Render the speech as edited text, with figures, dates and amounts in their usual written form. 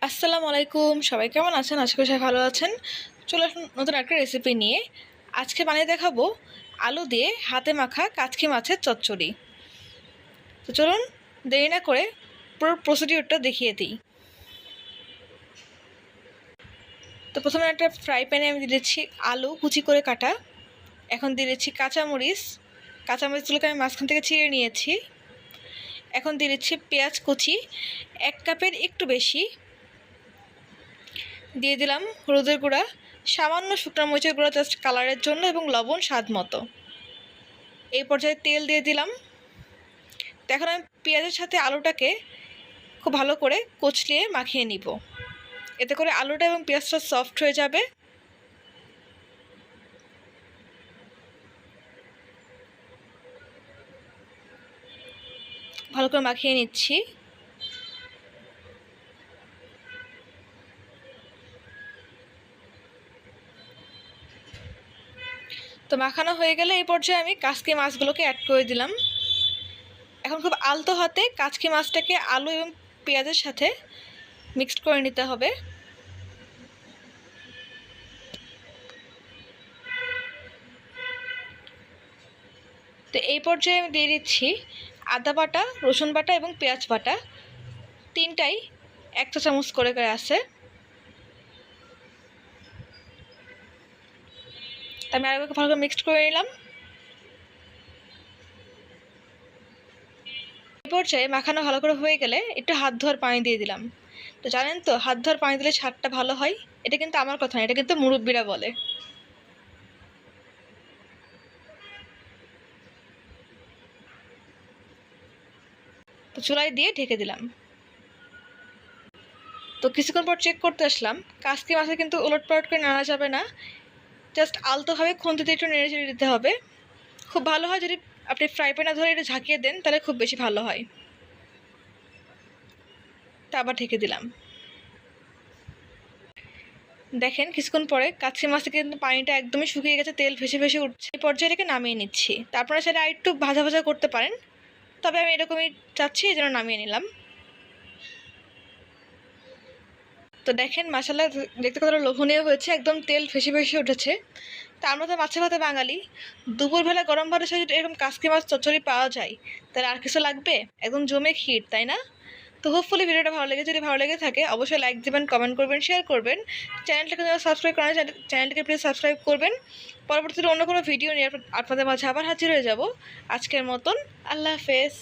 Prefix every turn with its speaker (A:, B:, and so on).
A: আসসালামু আলাইকুম, সবাই কেমন আছেন? আশা করি সবাই ভালো আছেন। চলে আসুন নতুন একটা রেসিপি নিয়ে। আজকে বানিয়ে দেখাবো আলু দিয়ে হাতে মাখা কাচকি মাছের চচ্চড়ি। তো চলুন দেরি না করে পুরো প্রসিডিওরটা দেখিয়ে দিই। তো প্রথমে একটা ফ্রাই প্যানে আমি দিয়ে দিচ্ছি আলু কুচি করে কাটা। এখন দিয়ে দিচ্ছি কাঁচামরিচগুলোকে আমি মাঝখান থেকে চিড়ে নিয়েছি। এখন দিয়ে দিচ্ছি পেঁয়াজ কুচি 1 কাপের একটু বেশি। দিয়ে দিলাম হলুদের গুঁড়া, সামান্য শুকনো মরিচের গুঁড়া জাস্ট কালারের জন্য, এবং লবণ স্বাদ মতো। এই পর্যায়ে তেল দিয়ে দিলাম। তো এখন আমি পেঁয়াজের সাথে আলুটাকে খুব ভালো করে কচলিয়ে মাখিয়ে নিব। এতে করে আলুটা এবং পেঁয়াজটা সফট হয়ে যাবে। ভালো করে মাখিয়ে নিচ্ছি। তো মাখানো হয়ে গেলে এই পর্যায়ে আমি কাচকি মাছগুলোকে অ্যাড করে দিলাম। এখন খুব আলতো হাতে কাচকি মাছটাকে আলু এবং পেঁয়াজের সাথে মিক্সড করে নিতে হবে। তো এই পর্যায়ে আমি দিয়ে দিচ্ছি আদা বাটা, রসুন বাটা এবং পেঁয়াজ বাটা, তিনটাই 1 চা চামচ করে আছে। আমি আরেকবার ভালো করে মিক্সড করে নিলাম। এই পর্যায়ে মাখানো ভালো করে হয়ে গেলে একটু হাত ধোয়ার পানি দিয়ে দিলাম। তো জানেন তো, হাত ধোয়ার পানি দিলে স্বাদটা ভালো হয়। এটা কিন্তু আমার কথা না, এটা কিন্তু মুরব্বিরা বলে। তো চুলায় দিয়ে ঢেকে দিলাম। তো কিছুক্ষণ পর চেক করতে আসলাম। কাচকি মাছে কিন্তু ওলটপালট করে নাড়া যাবে না, জাস্ট আলতোভাবে খুন্তিতে একটু নেড়ে চেড়ে দিতে হবে। খুব ভালো হয় যদি আপনি ফ্রাই প্যানে ধরে একটু ঝাঁকিয়ে দেন, তাহলে খুব বেশি ভালো হয়। তা আবার ঢেকে দিলাম। দেখেন কিছুক্ষণ পরে কাচকি মাছে কিন্তু পানিটা একদমই শুকিয়ে গেছে, তেল ভেসে ভেসে উঠছে। এই পর্যায়ে এটাকে নামিয়ে নিচ্ছি। তারপরে সেটা আরেকটু ভাজা ভাজা করতে পারেন, তবে আমি এরকমই চাচ্ছি, এই জন্য নামিয়ে নিলাম। তো দেখেন মাশাআল্লাহ, দেখতে কতটা লোভনীয় হয়েছে, একদম তেল ভেসে ভেসে উঠেছে। তা আমরা তো মাছে ভাতে বাঙালি, দুপুরবেলা গরম ভাতের সাথে যদি এরকম কাচকি মাছ চচ্চড়ি পাওয়া যায়, তাহলে আর কিছু লাগবে? একদম জমে ক্ষীর, তাই না? তো হোপফুলি ভিডিওটা ভালো লেগে, যদি ভালো লেগে থাকে অবশ্যই লাইক দেবেন, কমেন্ট করবেন, শেয়ার করবেন। চ্যানেলটাকে যারা সাবস্ক্রাইব করেন, চ্যানেলটাকে প্লিজ সাবস্ক্রাইব করবেন। পরবর্তীতে অন্য কোনো ভিডিও নিয়ে আপনাদের মাঝে আবার হাজির হয়ে যাব। আজকের মতন আল্লাহ হাফেজ।